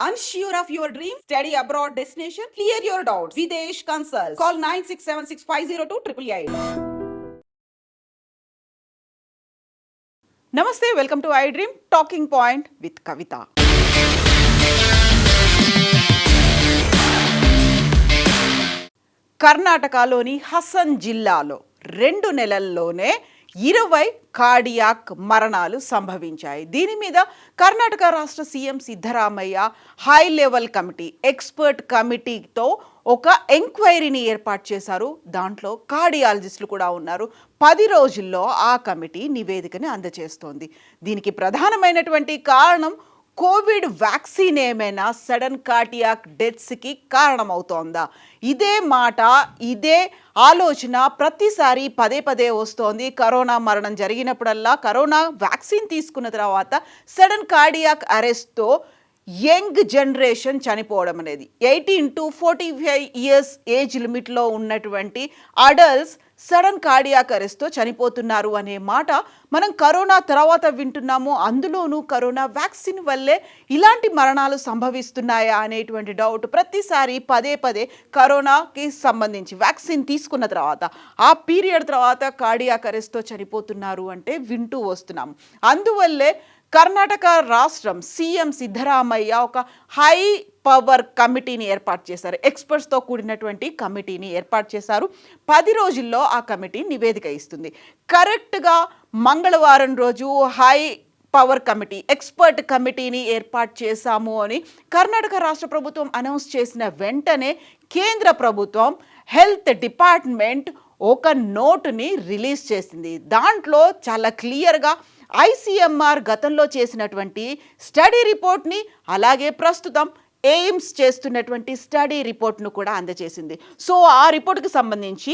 Unsure of your dream? Study abroad destination? Clear your doubts. Videsh Consult. Call 9676502888. Namaste, welcome to iDream Talking Point with Kavita. కర్ణాటకలోని హసన్ జిల్లాలో 2 నెలల్లోనే 20 cardiac మరణాలు సంభవించాయి. దీని మీద కర్ణాటక రాష్ట్ర CM Siddaramaiah high level committee, expert కమిటీతో ఒక ఎంక్వైరీని ఏర్పాటు చేశారు. దాంట్లో కార్డియాలజిస్టులు కూడా ఉన్నారు. 10 రోజుల్లో ఆ కమిటీ నివేదికని అందజేస్తోంది. దీనికి ప్రధానమైనటువంటి కారణం కోవిడ్ వ్యాక్సిన్ ఏమైనా సడన్ కార్డియాక్ డెత్స్కి కారణమవుతోందా? ఇదే మాట, ఇదే ఆలోచన ప్రతిసారి పదే పదే వస్తోంది. కరోనా మరణం జరిగినప్పుడల్లా కరోనా వ్యాక్సిన్ తీసుకున్న తర్వాత సడన్ కార్డియాక్ అరెస్ట్తో యంగ్ జనరేషన్ చనిపోవడం అనేది, 18 to 45 ఇయర్స్ ఏజ్ లిమిట్లో ఉన్నటువంటి అడల్ట్స్ సడన్ కార్డియాక్ అరెస్ట్తో చనిపోతున్నారు అనే మాట మనం కరోనా తర్వాత వింటున్నాము. అందులోనూ కరోనా వ్యాక్సిన్ వల్లే ఇలాంటి మరణాలు సంభవిస్తున్నాయా అనేటువంటి డౌట్ ప్రతిసారి పదే పదే కరోనాకి సంబంధించి వ్యాక్సిన్ తీసుకున్న తర్వాత ఆ పీరియడ్ తర్వాత కార్డియాక్ అరెస్ట్తో చనిపోతున్నారు అంటే వింటూ వస్తున్నాము. అందువల్లే కర్ణాటక రాష్ట్రం సీఎం సిద్ధరామయ్య ఒక హై పవర్ కమిటీని ఏర్పాటు చేశారు. ఎక్స్పర్ట్స్తో కూడినటువంటి కమిటీని ఏర్పాటు చేశారు. 10 రోజుల్లో ఆ కమిటీ నివేదిక ఇస్తుంది. కరెక్ట్గా మంగళవారం రోజు హై పవర్ కమిటీ, ఎక్స్పర్ట్ కమిటీని ఏర్పాటు చేశాము అని కర్ణాటక రాష్ట్ర ప్రభుత్వం అనౌన్స్ చేసిన వెంటనే కేంద్ర ప్రభుత్వం హెల్త్ డిపార్ట్మెంట్ ఒక నోటుని రిలీజ్ చేసింది. దాంట్లో చాలా క్లియర్గా ఐసీఎంఆర్ గతంలో చేసినటువంటి స్టడీ రిపోర్ట్ని, అలాగే ప్రస్తుతం ఎయిమ్స్ చేస్తున్నటువంటి స్టడీ రిపోర్ట్ను కూడా అందజేసింది. సో ఆ రిపోర్ట్కి సంబంధించి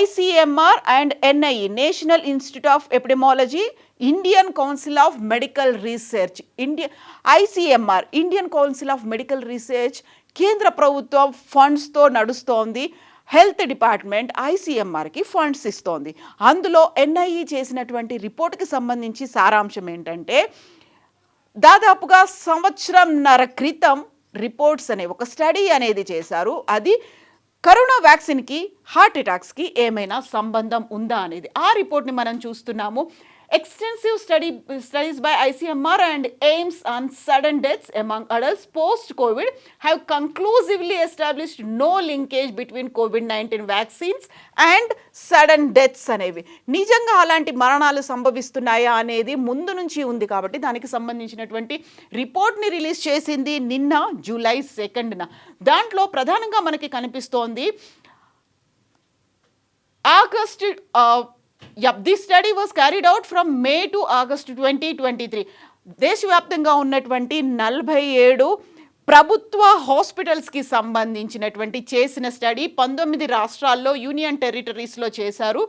ICMR and NIE, national institute of epidemiology, Indian council of medical research, ICMR Indian council of medical research కేంద్ర ప్రభుత్వం ఫండ్స్తో నడుస్తోంది. హెల్త్ డిపార్ట్మెంట్ ఐసీఎంఆర్కి ఫండ్స్ ఇస్తోంది. అందులో ఎన్ఐఈ చేసినటువంటి రిపోర్ట్కి సంబంధించి సారాంశం ఏంటంటే, దాదాపుగా సంవత్సరంన్నర క్రితం రిపోర్ట్స్ అనే ఒక స్టడీ అనేది చేశారు. అది కరోనా వ్యాక్సిన్కి, హార్ట్ అటాక్స్కి ఏమైనా సంబంధం ఉందా అనేది. ఆ రిపోర్ట్ని మనం చూస్తున్నాము. Extensive studies by ICMR and AIIMS on sudden deaths among adults post-COVID have conclusively established no linkage between COVID-19 vaccines and sudden deaths అనేవి. నిజంగా అలాంటి మరణాలు సంభవిస్తున్నాయా అనేది ముందు నుంచి ఉంది కాబట్టి దానికి సంబంధించినటువంటి రిపోర్ట్ని రిలీజ్ చేసింది నిన్న జూలై 2న. దాంట్లో ప్రధానంగా మనకి కనిపిస్తోంది This study was carried out from May to August 2023. దేశవ్యాప్తంగా ఉన్నటువంటి 47 ప్రభుత్వ హాస్పిటల్స్కి సంబంధించినటువంటి చేసిన స్టడీ 19 రాష్ట్రాల్లో, యూనియన్ టెరిటరీస్లో చేశారు.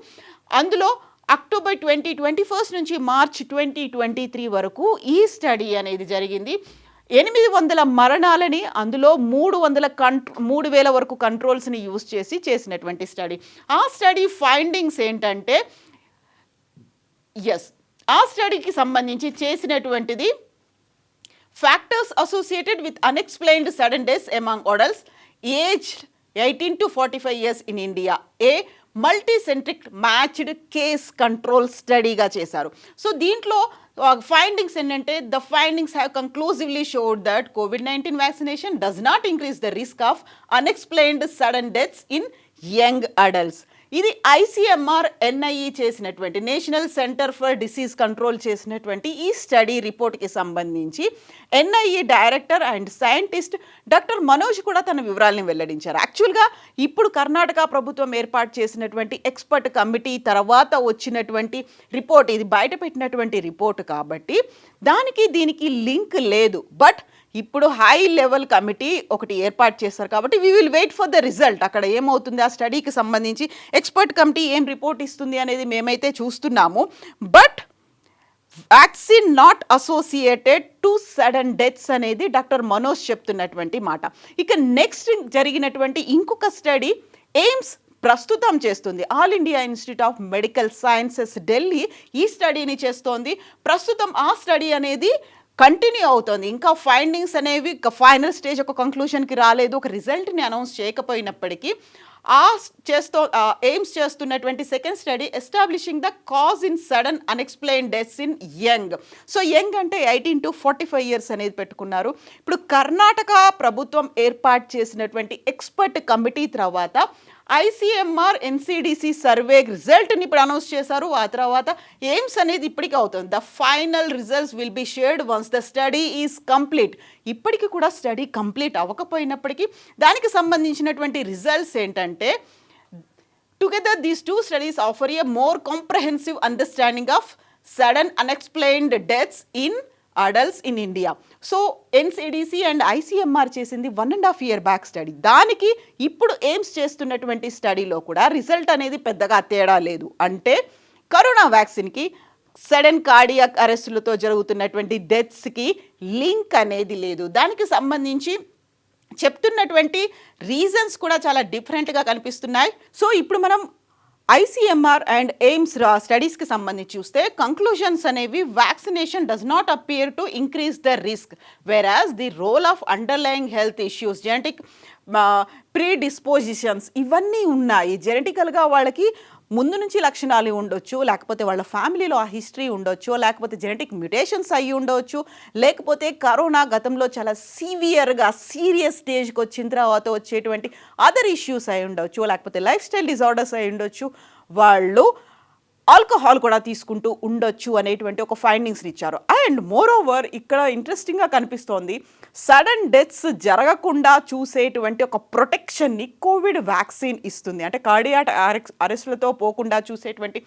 అందులో అక్టోబర్ 2021 నుంచి మార్చ్ 2023 వరకు ఈ స్టడీ అనేది జరిగింది. 800 మరణాలని, అందులో 3,000 వరకు కంట్రోల్స్ని యూజ్ చేసినటువంటి స్టడీ. ఆ స్టడీ ఫైండింగ్స్ ఏంటంటే, ఆ స్టడీకి సంబంధించి చేసినటువంటిది factors associated with unexplained sudden deaths among adults aged 18 to 45 years in India, a multicentric matched case control స్టడీగా చేశారు. సో దీంట్లో ఫైండింగ్స్ ఏంటంటే, the findings have conclusively showed that COVID-19 vaccination does not increase the risk of unexplained sudden deaths in young adults. ఇది ICMR NIE చేసినటువంటి, national centre for disease control చేసినటువంటి ఈ study రిపోర్ట్కి సంబంధించి NIE director and scientist doctor Manoj కూడా తన వివరాలను వెల్లడించారు. యాక్చువల్గా ఇప్పుడు కర్ణాటక ప్రభుత్వం ఏర్పాటు చేసినటువంటి ఎక్స్పర్ట్ కమిటీ తర్వాత వచ్చినటువంటి రిపోర్ట్, ఇది బయట పెట్టినటువంటి రిపోర్ట్ కాబట్టి దానికి దీనికి లింక్ లేదు. బట్ ఇప్పుడు హై లెవెల్ కమిటీ ఒకటి ఏర్పాటు చేస్తారు కాబట్టి we will wait for the result. అక్కడ ఏమవుతుంది, ఆ స్టడీకి సంబంధించి ఎక్స్పర్ట్ కమిటీ ఏం రిపోర్ట్ ఇస్తుంది అనేది మేమైతే చూస్తున్నాము. But vaccine not associated to sudden deaths అనేది డాక్టర్ మనోజ్ చెప్తున్నటువంటి మాట. ఇక నెక్స్ట్ జరిగినటువంటి ఇంకొక స్టడీ ఎయిమ్స్ ప్రస్తుతం చేస్తుంది. All India institute of medical sciences Delhi ఈ స్టడీని చేస్తోంది. ప్రస్తుతం ఆ స్టడీ అనేది కంటిన్యూ అవుతోంది. ఇంకా ఫైండింగ్స్ అనేవి ఫైనల్ స్టేజ్ ఒక కంక్లూషన్‌కి రాలేదు. ఒక రిజల్ట్‌ని అనౌన్స్ చేయకపోయినప్పటికీ ఎయిమ్స్ చేస్తున్నటువంటి second study establishing the cause in sudden unexplained deaths in young. So young అంటే 18-45 ఇయర్స్ అనేది పెట్టుకున్నారు. ఇప్పుడు కర్ణాటక ప్రభుత్వం ఏర్పాటు చేసినటువంటి ఎక్స్‌పర్ట్ కమిటీ తర్వాత ఐసీఎంఆర్ ఎన్సీడీసీ సర్వే రిజల్ట్ని ఇప్పుడు అనౌన్స్ చేశారు. ఆ తర్వాత ఎయిమ్స్ అనేది ఇప్పటికీ అవుతుంది. The final results will be shared once the study is complete. ఇప్పటికీ కూడా స్టడీ కంప్లీట్ అవ్వకపోయినప్పటికీ దానికి సంబంధించినటువంటి రిజల్ట్స్ ఏంటంటే together these two studies offer A more comprehensive understanding of sudden unexplained deaths in adults in India. So NCDC and ICMR చేసింది 1.5 year back study. దానికి ఇప్పుడు AIIMS చేస్తున్నటువంటి స్టడీలో కూడా రిజల్ట్ అనేది పెద్దగా తేడా లేదు. అంటే కరోనా వ్యాక్సిన్కి సడన్ కార్డియాక్ అరెస్టులతో జరుగుతున్నటువంటి డెత్స్కి లింక్ అనేది లేదు. దానికి సంబంధించి చెప్తున్నటువంటి రీజన్స్ కూడా చాలా డిఫరెంట్గా కనిపిస్తున్నాయి. సో ఇప్పుడు మనం ఐసీఎంఆర్ అండ్ ఎయిమ్స్ స్టడీస్కి సంబంధించి చూస్తే కంక్లూషన్స్ అనేవి vaccination does not appear to increase the risk whereas the role of underlying health issues genetic predispositions ఇవన్నీ ఉన్నాయి. జెనెటికల్గా వాళ్ళకి ముందు నుంచి లక్షణాలు ఉండొచ్చు, లేకపోతే వాళ్ళ ఫ్యామిలీలో ఆ హిస్టరీ ఉండొచ్చు, లేకపోతే జెనెటిక్ మ్యుటేషన్స్ అయ్యి ఉండవచ్చు, లేకపోతే కరోనా గతంలో చాలా సీరియస్ స్టేజ్కి వచ్చిన తర్వాత వచ్చేటువంటి అదర్ ఇష్యూస్ అయి ఉండొచ్చు, లేకపోతే లైఫ్ స్టైల్ డిజార్డర్స్ అయి ఉండొచ్చు, వాళ్ళు ఆల్కహాల్ కూడా తీసుకుంటూ ఉండొచ్చు అనేటువంటి ఒక ఫైండింగ్స్ని ఇచ్చారు. అండ్ మోర్ ఓవర్ ఇక్కడ ఇంట్రెస్టింగ్గా కనిపిస్తోంది, సడన్ డెత్స్ జరగకుండా చూసేటువంటి ఒక ప్రొటెక్షన్ని కోవిడ్ వ్యాక్సిన్ ఇస్తుంది. అంటే కార్డియాక్ అరెస్టులతో పోకుండా చూసేటువంటి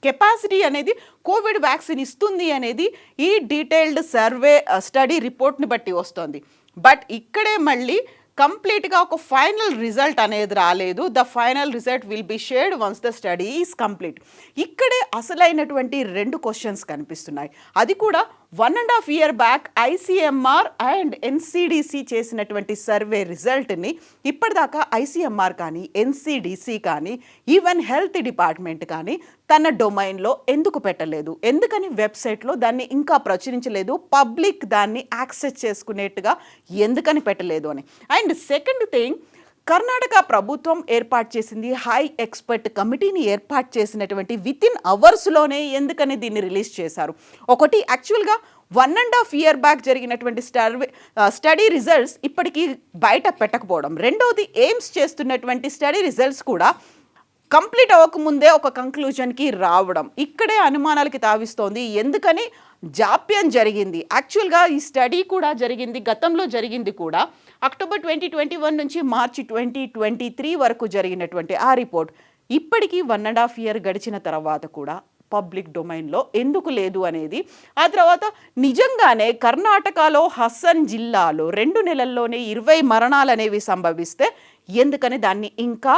కెపాసిటీ అనేది కోవిడ్ వ్యాక్సిన్ ఇస్తుంది అనేది ఈ డీటెయిల్డ్ సర్వే స్టడీ రిపోర్ట్ని బట్టి వస్తుంది. బట్ ఇక్కడే మళ్ళీ కంప్లీట్గా ఒక ఫైనల్ రిజల్ట్ అనేది రాలేదు. The final result will be shared once the study is complete. ఇక్కడే అసలైనటువంటి 2 క్వశ్చన్స్ కనిపిస్తున్నాయి. అది కూడా 1.5 year back ICMR and NCDC చేసినటువంటి సర్వే రిజల్ట్ని ఇప్పటిదాకా ఐసీఎంఆర్ కానీ ఎన్సీడీసీ కానీ ఈవెన్ హెల్త్ డిపార్ట్మెంట్ కానీ తన డొమైన్లో ఎందుకు పెట్టలేదు, ఎందుకని వెబ్సైట్లో దాన్ని ఇంకా ప్రచురించలేదు, పబ్లిక్ దాన్ని యాక్సెస్ చేసుకునేట్టుగా ఎందుకని పెట్టలేదు అని. అండ్ సెకండ్ థింగ్, కర్ణాటక ప్రభుత్వం ఏర్పాటు చేసింది హై ఎక్స్పర్ట్ కమిటీని ఏర్పాటు చేసినటువంటి వితిన్ అవర్స్లోనే ఎందుకని దీన్ని రిలీజ్ చేశారు. ఒకటి యాక్చువల్గా 1.5 year బ్యాక్ జరిగినటువంటి స్టడీ రిజల్ట్స్ ఇప్పటికీ బయట పెట్టకపోవడం, రెండోది ఎయిమ్స్ చేస్తున్నటువంటి స్టడీ రిజల్ట్స్ కూడా కంప్లీట్ అవ్వకముందే ఒక కంక్లూజన్కి రావడం ఇక్కడే అనుమానాలకి తావిస్తోంది. ఎందుకని జాప్యం జరిగింది. యాక్చువల్గా ఈ స్టడీ కూడా జరిగింది, గతంలో జరిగింది కూడా అక్టోబర్ 2021 నుంచి మార్చి 2023 వరకు జరిగినటువంటి ఆ రిపోర్ట్ ఇప్పటికీ 1.5 year గడిచిన తర్వాత కూడా పబ్లిక్ డొమైన్లో ఎందుకు లేదు అనేది. ఆ తర్వాత నిజంగానే కర్ణాటకలో హసన్ జిల్లాలో 2 నెలల్లోనే 20 మరణాలు అనేవి సంభవిస్తే ఎందుకని దాన్ని ఇంకా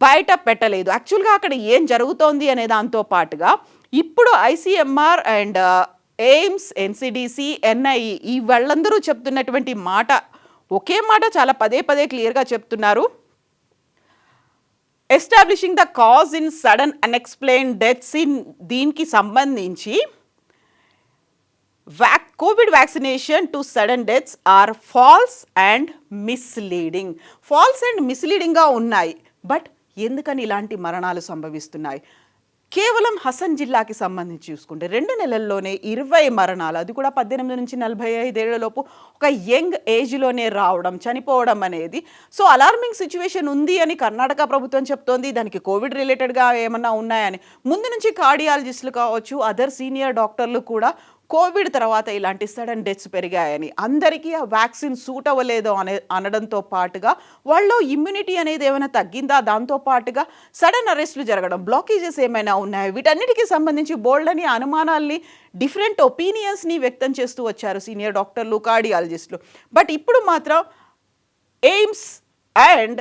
బయట పెట్టలేదు. యాక్చువల్గా అక్కడ ఏం జరుగుతోంది అనే దాంతో పాటుగా ఇప్పుడు ICMR and AIIMS, NCDC, NIE ఈ వాళ్ళందరూ చెప్తున్నటువంటి మాట ఒకే మాట చాలా పదే క్లియర్గా చెప్తున్నారు. Establishing the cause in sudden unexplained deaths in దీనికి సంబంధించి COVID vaccination to sudden deaths are false and misleading. False and మిస్లీడింగ్గా ఉన్నాయి. బట్ ఎందుకని ఇలాంటి మరణాలు సంభవిస్తున్నాయి? కేవలం హసన్ జిల్లాకి సంబంధించి చూసుకుంటే 2 నెలల్లోనే 20 మరణాలు, అది కూడా 18 నుంచి 45 ఏళ్లలోపు ఒక యంగ్ ఏజ్లోనే రావడం, చనిపోవడం అనేది సో అలార్మింగ్ సిచ్యువేషన్ ఉంది అని కర్ణాటక ప్రభుత్వం చెప్తోంది. దానికి కోవిడ్ రిలేటెడ్గా ఏమన్నా ఉన్నాయని ముందు నుంచి కార్డియాలజిస్టులు కావచ్చు, అదర్ సీనియర్ డాక్టర్లు కూడా కోవిడ్ తర్వాత ఇలాంటి సడన్ డెత్స్ పెరిగాయని, అందరికీ ఆ వ్యాక్సిన్ సూట్ అవ్వలేదు అనడంతో పాటుగా వాళ్ళలో ఇమ్యూనిటీ అనేది ఏమైనా తగ్గిందా, దాంతో పాటుగా సడన్ అరెస్టులు జరగడం, బ్లాకేజెస్ ఏమైనా ఉన్నాయా, వీటన్నిటికీ సంబంధించి బోల్డని అనుమానాల్ని, డిఫరెంట్ ఒపీనియన్స్ని వ్యక్తం చేస్తూ వచ్చారు సీనియర్ డాక్టర్లు, కార్డియాలజిస్టులు. బట్ ఇప్పుడు మాత్రం ఎయిమ్స్ అండ్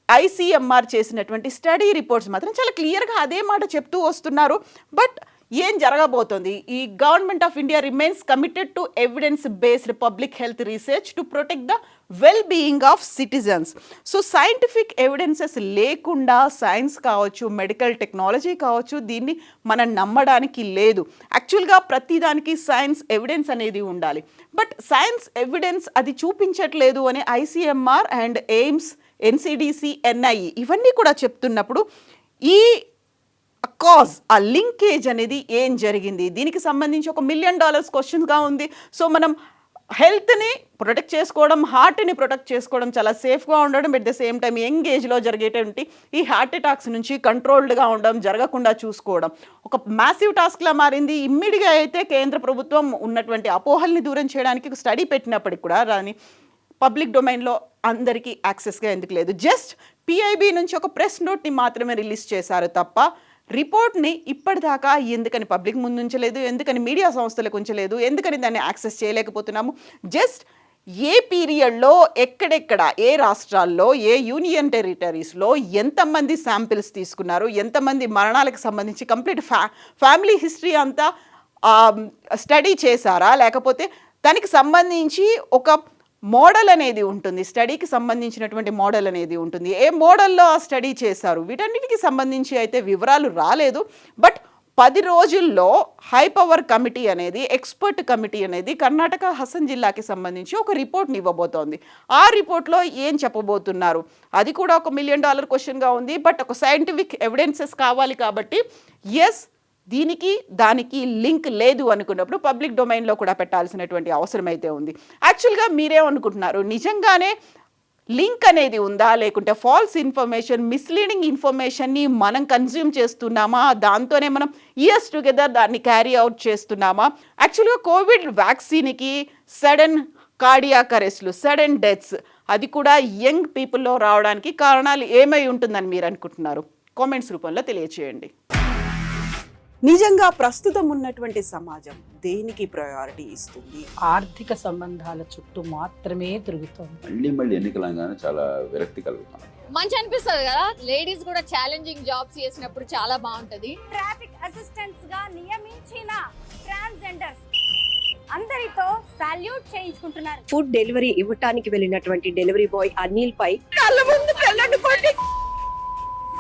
ఐసీఎంఆర్ చేసినటువంటి స్టడీ రిపోర్ట్స్ మాత్రం చాలా క్లియర్గా అదే మాట చెప్తూ వస్తున్నారు. బట్ ఏం జరగబోతోంది? ఈ government of India remains committed to evidence based public health research to protect the well being of citizens. So scientific evidences లేకుండా సైన్స్ కావచ్చు, మెడికల్ టెక్నాలజీ కావచ్చు, దీన్ని మనం నమ్మడానికి లేదు. యాక్చువల్గా ప్రతిదానికి సైన్స్ ఎవిడెన్స్ అనేది ఉండాలి. బట్ సైన్స్ ఎవిడెన్స్ అది చూపించట్లేదు అని ICMR and AIIMS, NCDC, NIE ఇవన్నీ కూడా చెప్తున్నప్పుడు ఈ కాజ్, ఆ లింకేజ్ అనేది ఏం జరిగింది? దీనికి సంబంధించి $1 మిలియన్ క్వశ్చన్గా ఉంది. సో మనం హెల్త్ని ప్రొటెక్ట్ చేసుకోవడం, హార్ట్ని ప్రొటెక్ట్ చేసుకోవడం, చాలా సేఫ్గా ఉండడం, at the same time young ఏజ్లో జరిగేటువంటి ఈ హార్ట్ అటాక్స్ నుంచి కంట్రోల్డ్గా ఉండడం, జరగకుండా చూసుకోవడం ఒక మ్యాసివ్ టాస్క్లా మారింది. ఇమ్మీడియట్గా అయితే కేంద్ర ప్రభుత్వం ఉన్నటువంటి అపోహల్ని దూరం చేయడానికి ఒక స్టడీ పెట్టినప్పటికి కూడా దాని పబ్లిక్ డొమైన్లో అందరికీ యాక్సెస్గా ఎందుకు లేదు? జస్ట్ పిఐబి నుంచి ఒక ప్రెస్ నోట్ని మాత్రమే రిలీజ్ చేశారు తప్ప రిపోర్ట్ని ఇప్పటిదాకా ఎందుకని పబ్లిక్ ముందు ఉంచలేదు, ఎందుకని మీడియా సంస్థలకు ఉంచలేదు, ఎందుకని దాన్ని యాక్సెస్ చేయలేకపోతున్నాము? జస్ట్ ఏ పీరియడ్లో ఎక్కడెక్కడ, ఏ రాష్ట్రాల్లో, ఏ యూనియన్ టెరిటరీస్లో ఎంతమంది శాంపిల్స్ తీసుకున్నారు, ఎంతమంది మరణాలకు సంబంధించి కంప్లీట్ ఫ్యామిలీ హిస్టరీ అంతా స్టడీ చేశారా, లేకపోతే దానికి సంబంధించి ఒక మోడల్ అనేది ఉంటుంది, స్టడీకి సంబంధించినటువంటి మోడల్ అనేది ఉంటుంది, ఏ మోడల్లో ఆ స్టడీ చేశారు, వీటన్నిటికి సంబంధించి అయితే వివరాలు రాలేదు. బట్ 10 రోజుల్లో హై పవర్ కమిటీ అనేది, ఎక్స్పర్ట్ కమిటీ అనేది కర్ణాటక హసన్ జిల్లాకి సంబంధించి ఒక రిపోర్ట్ని ఇవ్వబోతోంది. ఆ రిపోర్ట్లో ఏం చెప్పబోతున్నారు? అది కూడా $1 మిలియన్ క్వశ్చన్గా ఉంది. బట్ ఒక సైంటిఫిక్ ఎవిడెన్సెస్ కావాలి కాబట్టి ఎస్, దీనికి దానికి లింక్ లేదు అనుకున్నప్పుడు పబ్లిక్ డొమైన్లో కూడా పెట్టాల్సినటువంటి అవసరం అయితే ఉంది. యాక్చువల్గా మీరేమనుకుంటున్నారు? నిజంగానే లింక్ అనేది ఉందా, లేకుంటే ఫాల్స్ ఇన్ఫర్మేషన్, మిస్లీడింగ్ ఇన్ఫర్మేషన్ని మనం కన్జ్యూమ్ చేస్తున్నామా, దాంతోనే మనం ఇయర్స్ టుగెదర్ దాన్ని క్యారీ అవుట్ చేస్తున్నామా? యాక్చువల్గా కోవిడ్ వ్యాక్సిన్కి సడన్ కార్డియాక్ అరెస్ట్లు, సడన్ డెత్స్, అది కూడా యంగ్ పీపుల్లో రావడానికి కారణాలు ఏమై ఉంటుందని మీరు అనుకుంటున్నారు? కామెంట్స్ రూపంలో తెలియచేయండి. నిజంగా ప్రస్తుతం ఉన్నటువంటి సమాజం దేనికి ప్రయారిటీ ఇస్తుంది? ఆర్థిక సంబంధాల చుట్టూ మాత్రమే తిరుగుతుంది. మళ్ళీ ఎన్నికలంగానే చాలా విరక్తి కలుగుతాను. మంచి అనిపిస్తుంది కదా, లేడీస్ కూడా ఛాలెంజింగ్ జాబ్స్ చేసినప్పుడు చాలా బాగుంటది. ట్రాఫిక్ అసిస్టెంట్స్ గా నియమించిన ట్రాన్స్జెండర్స్ అందరితో సాల్యూట్ చేయించుకుంటున్నారు. ఫుడ్ డెలివరీ ఇవ్వటానికి వెళ్ళినటువంటి డెలివరీ బాయ్ అనిల్ పై కళ్ళ ముందు